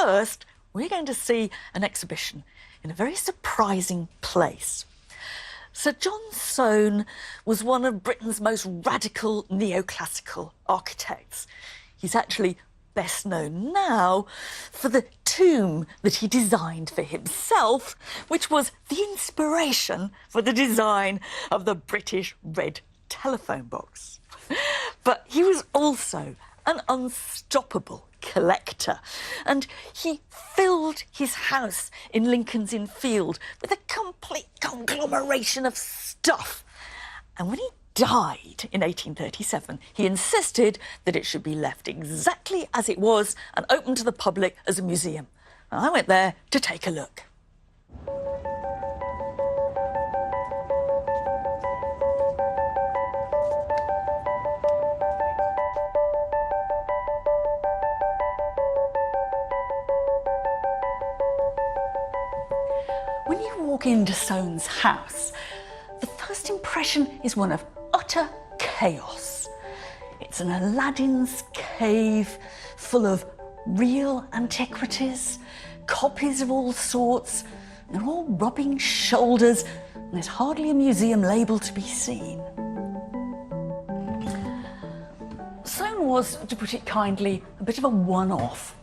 first, we're going to see an exhibition in a very surprising place. Sir John Soane was one of Britain's most radical neoclassical architects. He's actually best known now for the tomb that he designed for himself, which was the inspiration for the design of the British red telephone box. But he was also an unstoppable collector, and he filled his house in Lincoln's Inn Field with a complete conglomeration of stuff. And when he died in 1837, he insisted that it should be left exactly as it was and open to the public as a museum. And I went there to take a look. When you walk into Soane's house, the first impression is one of utter chaos. It's an Aladdin's cave full of real antiquities, copies of all sorts. They're all rubbing shoulders, and there's hardly a museum label to be seen. Soane was, to put it kindly, a bit of a one-off.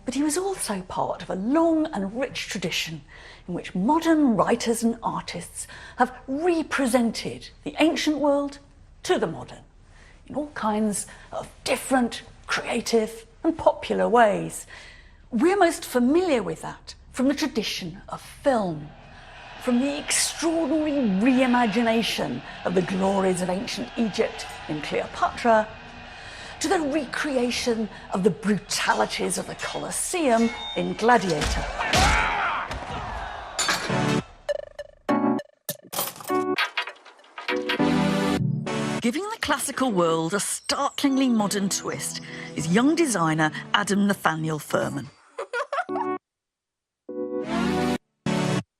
But he was also part of a long and rich tradition in which modern writers and artists have represented the ancient world to the modern in all kinds of different, creative and popular ways. We're most familiar with that from the tradition of film, from the extraordinary reimagination of the glories of ancient Egypt in Cleopatra, to the recreation of the brutalities of the Colosseum in Gladiator. Giving the classical world a startlingly modern twist is young designer Adam Nathaniel Furman.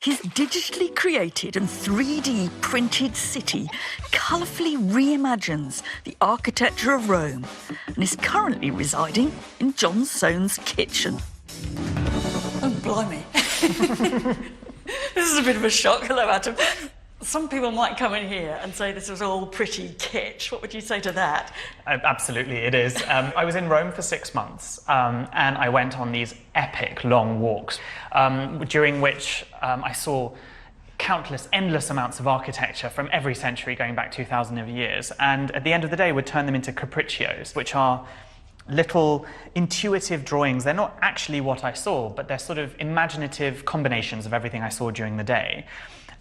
His digitally created and 3D printed city colourfully reimagines the architecture of Rome and is currently residing in John Soane's kitchen. Oh, blimey. This is a bit of a shock. Hello, Adam. Some people might come in here and say this was all pretty kitsch. What would you say to that? Absolutely, it is. I was in Rome for 6 months, and I went on these epic long walks, during which I saw countless, endless amounts of architecture from every century going back 2,000 years, and at the end of the day would turn them into capriccios, which are little intuitive drawings. They're not actually what I saw, but they're sort of imaginative combinations of everything I saw during the day.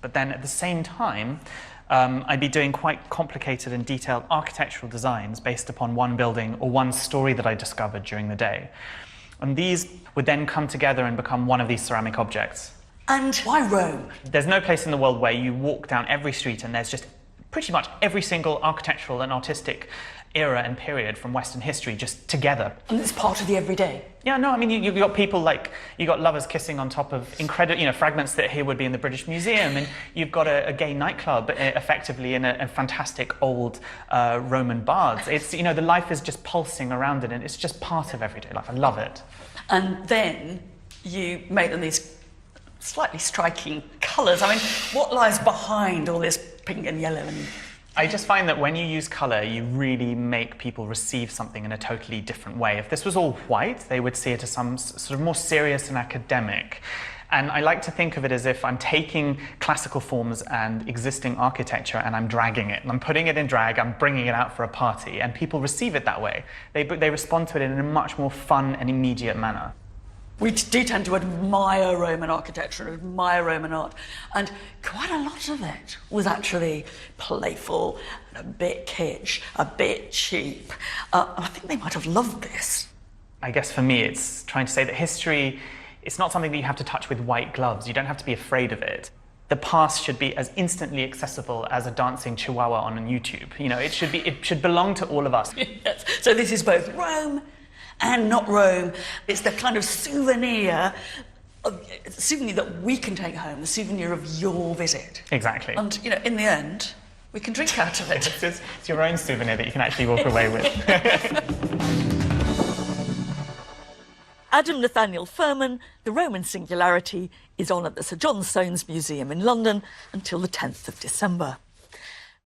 But then at the same time, I'd be doing quite complicated and detailed architectural designs based upon one building or one story that I discovered during the day. And these would then come together and become one of these ceramic objects. And why Rome? There's no place in the world where you walk down every street and there's just pretty much every single architectural and artistic era and period from Western history just together. And it's part of the everyday. Yeah, no, I mean, you've got people like, you've got lovers kissing on top of incredible, fragments that here would be in the British Museum, and you've got a gay nightclub effectively in a fantastic old Roman baths. It's, the life is just pulsing around it, and it's just part of everyday life. I love it. And then you make them these slightly striking colours. I mean, what lies behind all this pink and yellow and... I just find that when you use colour, you really make people receive something in a totally different way. If this was all white, they would see it as some sort of more serious and academic. And I like to think of it as if I'm taking classical forms and existing architecture and I'm dragging it. I'm putting it in drag, I'm bringing it out for a party, and people receive it that way. They respond to it in a much more fun and immediate manner. We do tend to admire Roman architecture and admire Roman art, and quite a lot of it was actually playful and a bit kitsch, a bit cheap. I think they might have loved this. I guess for me it's trying to say that history, it's not something that you have to touch with white gloves. You don't have to be afraid of it. The past should be as instantly accessible as a dancing chihuahua on YouTube. It should belong to all of us. Yes. So this is both Rome and not Rome. It's the kind of souvenir that we can take home, the souvenir of your visit. Exactly. And, in the end, we can drink out of it. It's your own souvenir that you can actually walk away with. Adam Nathaniel Furman, The Roman Singularity, is on at the Sir John Soane's Museum in London until the 10th of December.